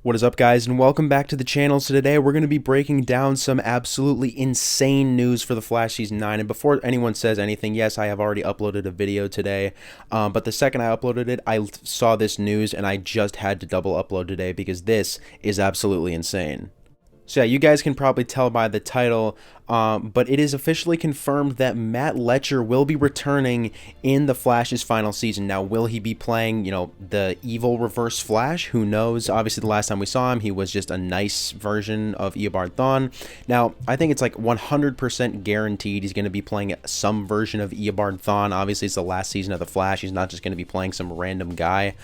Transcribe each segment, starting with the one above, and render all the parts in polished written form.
What is up, guys, and welcome back to the channel. So today we're going to be breaking down some absolutely insane news for The Flash Season 9. And before anyone says anything, yes, I have already uploaded a video today, but the second I uploaded it, I saw this news and I just had to double upload today because this is absolutely insane. So yeah, you guys can probably tell by the title, but it is officially confirmed that Matt Letscher will be returning in The Flash's final season. Now, will he be playing, the evil Reverse Flash? Who knows? Obviously, the last time we saw him, he was just a nice version of EOBARD THAWNE. Now, I think it's like 100% guaranteed he's going to be playing some version of EOBARD THAWNE. Obviously, it's the last season of The Flash. He's not just going to be playing some random guy.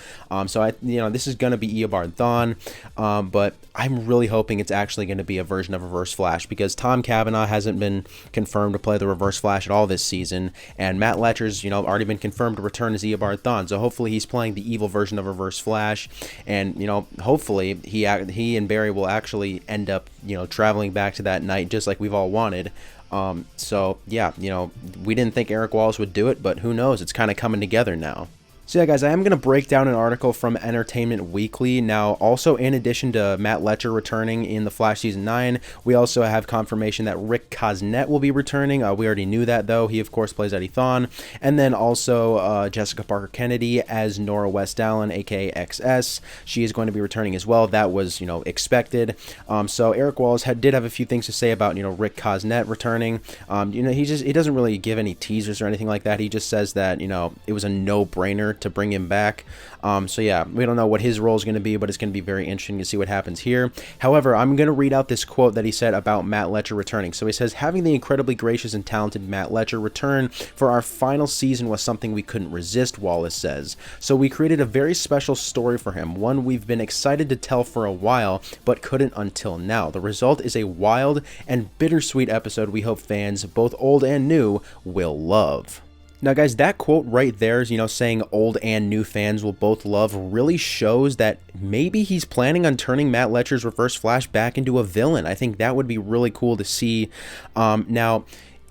So this is going to be EOBARD THAWNE, but I'm really hoping it's actually going to be a version of Reverse Flash because Tom Cavanaugh hasn't been confirmed to play the Reverse Flash at all this season, and Matt Letscher's already been confirmed to return as EOBARD THAWNE. So hopefully he's playing the evil version of Reverse Flash, and hopefully he and Barry will actually end up traveling back to that night just like we've all wanted. So yeah, we didn't think Eric Wallace would do it, but who knows? It's kind of coming together now. So yeah, guys, I am going to break down an article from Entertainment Weekly. Now, also in addition to Matt Letscher returning in The Flash Season 9, we also have confirmation that Rick Cosnett will be returning. We already knew that, though. He, of course, plays Eddie THAWNE. And then also Jessica Parker Kennedy as Nora West Allen, a.k.a. XS. She is going to be returning as well. That was, expected. So Eric Wallace did have a few things to say about, Rick Cosnett returning. He doesn't really give any teasers or anything like that. He just says that, it was a no-brainer to bring him back. So yeah, we don't know what his role is going to be, but it's going to be very interesting to see what happens here. However, I'm going to read out this quote that he said about Matt Letscher returning. So he says, "Having the incredibly gracious and talented Matt Letscher return for our final season was something we couldn't resist," Wallace says. "So we created a very special story for him, one we've been excited to tell for a while, but couldn't until now. The result is a wild and bittersweet episode we hope fans, both old and new, will love." Now, guys, that quote right there is, saying old and new fans will both love, really shows that maybe he's planning on turning Matt Letscher's Reverse Flash back into a villain. I think that would be really cool to see. Now,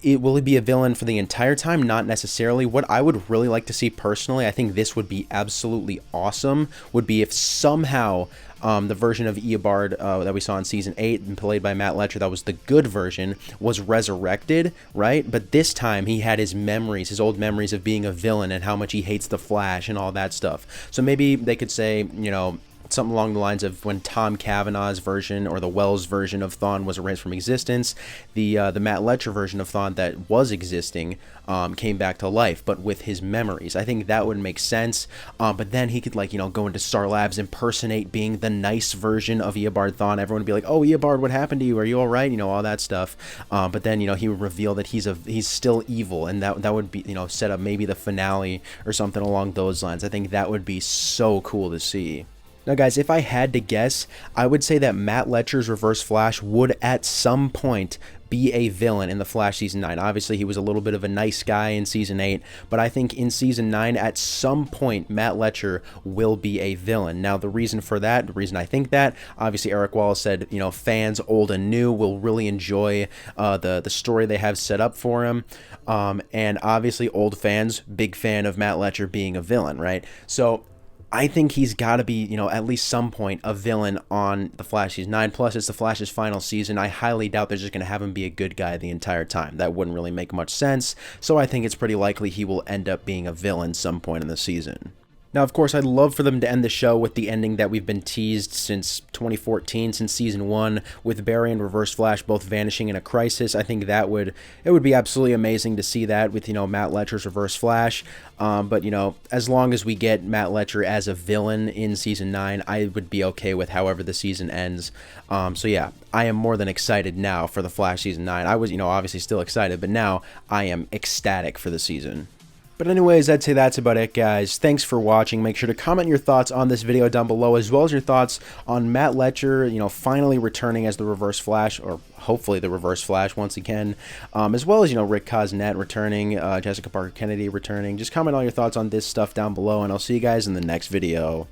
will he be a villain for the entire time? Not necessarily. What I would really like to see personally, I think this would be absolutely awesome, would be if somehow the version of EOBARD that we saw in Season 8 and played by Matt Letscher, that was the good version, was resurrected, right? But this time he had his memories, his old memories of being a villain and how much he hates the Flash and all that stuff. So maybe they could say, something along the lines of when Tom Cavanaugh's version or the Wells version of THAWNE was erased from existence, the Matt Letscher version of THAWNE that was existing came back to life, but with his memories. I think that would make sense. But then he could go into Star Labs, impersonate being the nice version of EOBARD THAWNE. Everyone would be like, "Oh, EOBARD, what happened to you? Are you all right?" All that stuff. But then he would reveal that he's still evil, and that would be set up maybe the finale or something along those lines. I think that would be so cool to see. Now, guys, if I had to guess, I would say that Matt Letscher's Reverse Flash would at some point be a villain in The Flash Season 9. Obviously, he was a little bit of a nice guy in Season 8, but I think in Season 9, at some point, Matt Letscher will be a villain. Now, the reason for that, the reason I think that, obviously, Eric Wallace said, fans old and new will really enjoy the story they have set up for him. And obviously, old fans, big fan of Matt Letscher being a villain, right? So I think he's got to be, at least some point, a villain on The Flash Season 9. Plus, it's The Flash's final season. I highly doubt they're just going to have him be a good guy the entire time. That wouldn't really make much sense. So I think it's pretty likely he will end up being a villain some point in the season. Now, of course, I'd love for them to end the show with the ending that we've been teased since 2014, since Season 1, with Barry and Reverse Flash both vanishing in a crisis. I think it would be absolutely amazing to see that with, Matt Letscher's Reverse Flash. But, as long as we get Matt Letscher as a villain in Season 9, I would be okay with however the season ends. So yeah, I am more than excited now for The Flash Season 9. I was, obviously still excited, but now I am ecstatic for the season. But anyways, I'd say that's about it, guys. Thanks for watching. Make sure to comment your thoughts on this video down below, as well as your thoughts on Matt Letscher, finally returning as the Reverse Flash, or hopefully the Reverse Flash once again, as well as, Rick Cosnett returning, Jessica Parker Kennedy returning. Just comment all your thoughts on this stuff down below, and I'll see you guys in the next video.